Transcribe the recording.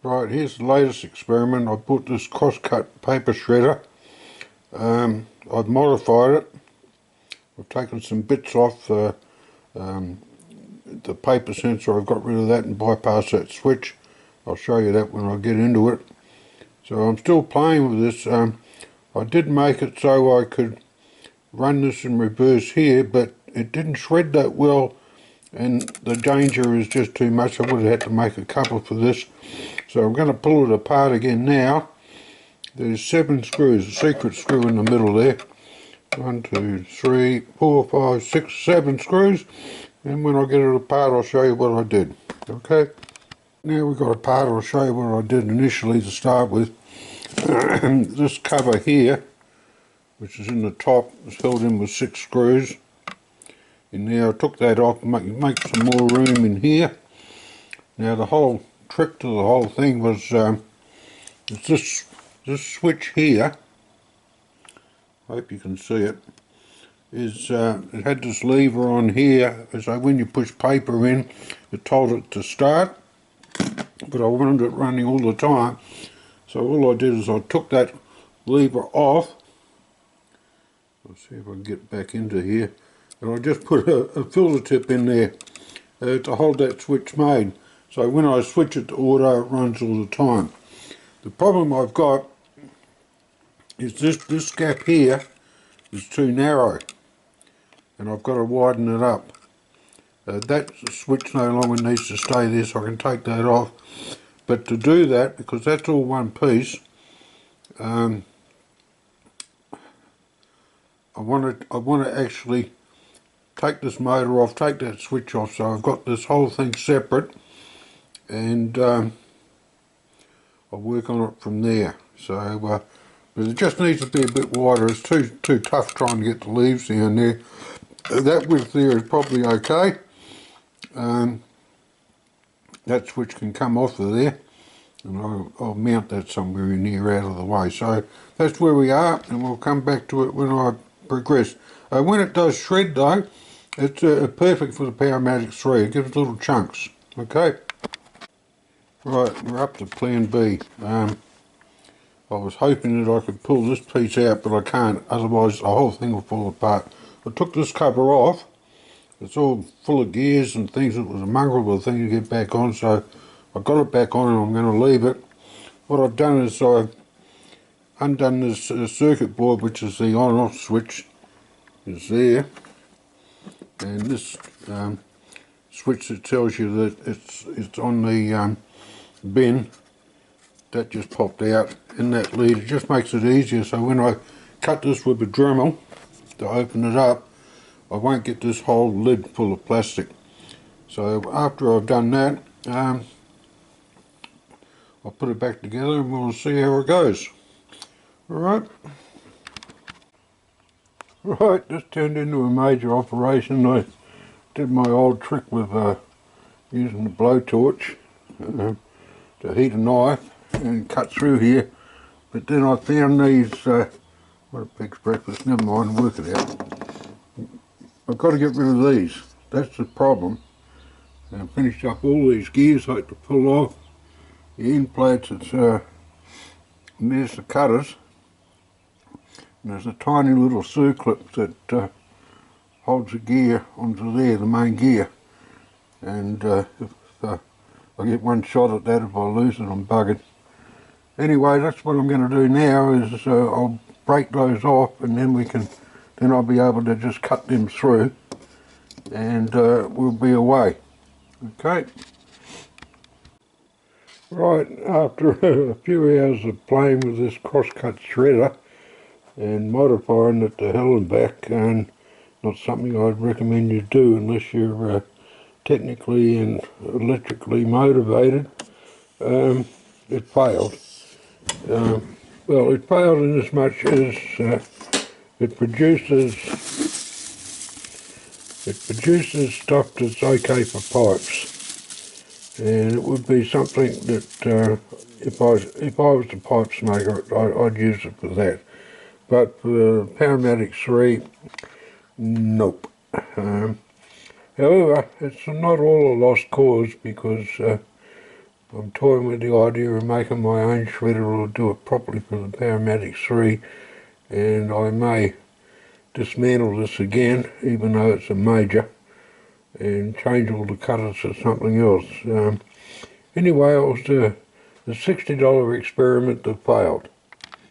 Right, here's the latest experiment. I bought this cross-cut paper shredder. I've modified it. I've taken some bits off the paper sensor. I've got rid of that and bypassed that switch. I'll show you that when I get into it. So I'm still playing with this. I did make it so I could run this in reverse here, but it didn't shred that well, and the danger is just too much. I would have had to make a couple for this. So I'm going to pull it apart again now. There's 7 screws, a secret screw in the middle there. 1, 2, 3, 4, 5, 6, 7 screws. And when I get it apart, I'll show you what I did. Okay? Now we've got apart, I'll show you what I did initially to start with. This cover here, which is in the top, is held in with 6 screws. And now I took that off and make some more room in here. Now the whole trick to the whole thing was this switch here. I hope you can see it. It had this lever on here, so when you push paper in, it told it to start. But I wanted it running all the time, so all I did is I took that lever off. I'll see if I can get back into here, and I just put a filter tip in there to hold that switch made. So when I switch it to auto, it runs all the time. The problem I've got is this gap here is too narrow, and I've got to widen it up. That switch no longer needs to stay there, so I can take that off. But to do that, because that's all one piece, I want to actually take this motor off, take that switch off, so I've got this whole thing separate, and I'll work on it from there. So, but it just needs to be a bit wider. It's too tough trying to get the leaves down there. That width there is probably okay. That switch can come off of there, and I'll mount that somewhere in here out of the way. So that's where we are, and we'll come back to it when I progress. When it does shred though, it's perfect for the Powermatic 3. It gives little chunks. Okay. Right, we're up to plan B. I was hoping that I could pull this piece out, but I can't, otherwise the whole thing will fall apart. I took this cover off. It's all full of gears and things. It was a mongrel of a thing to get back on, so I got it back on and I'm going to leave it. What I've done is I've undone this circuit board, which is the on and off switch is there, and this switch that tells you that it's on the bin, that just popped out in that lead. It just makes it easier, so when I cut this with a Dremel to open it up, I won't get this whole lid full of plastic. So after I've done that, I'll put it back together and we'll see how it goes. Alright. Right, this turned into a major operation. I did my old trick with using the blowtorch to heat a knife and cut through here. But then I found these, what a pig's breakfast, never mind, work it out. I've got to get rid of these, that's the problem. And I finished up all these gears I had to pull off. The end plates, and there's the cutters. And there's a tiny little circlip that holds the gear onto there, the main gear. And if I get one shot at that, if I lose it, I'm buggered. Anyway, that's what I'm going to do now, is I'll break those off, and then I'll be able to just cut them through, and we'll be away. Okay. Right, after a few hours of playing with this cross-cut shredder and modifying it to hell and back, and not something I'd recommend you do unless you're technically and electrically motivated, it failed. Well, it failed in as much as it produces stuff that's okay for pipes, and it would be something that if I was a pipe smoker, I'd use it for that. But for the Powermatic 3, nope. However, it's not all a lost cause, because I'm toying with the idea of making my own shredder or do it properly for the Powermatic 3, and I may dismantle this again, even though it's a major, and change all the cutters to something else. Anyway, it was the $60 experiment that failed.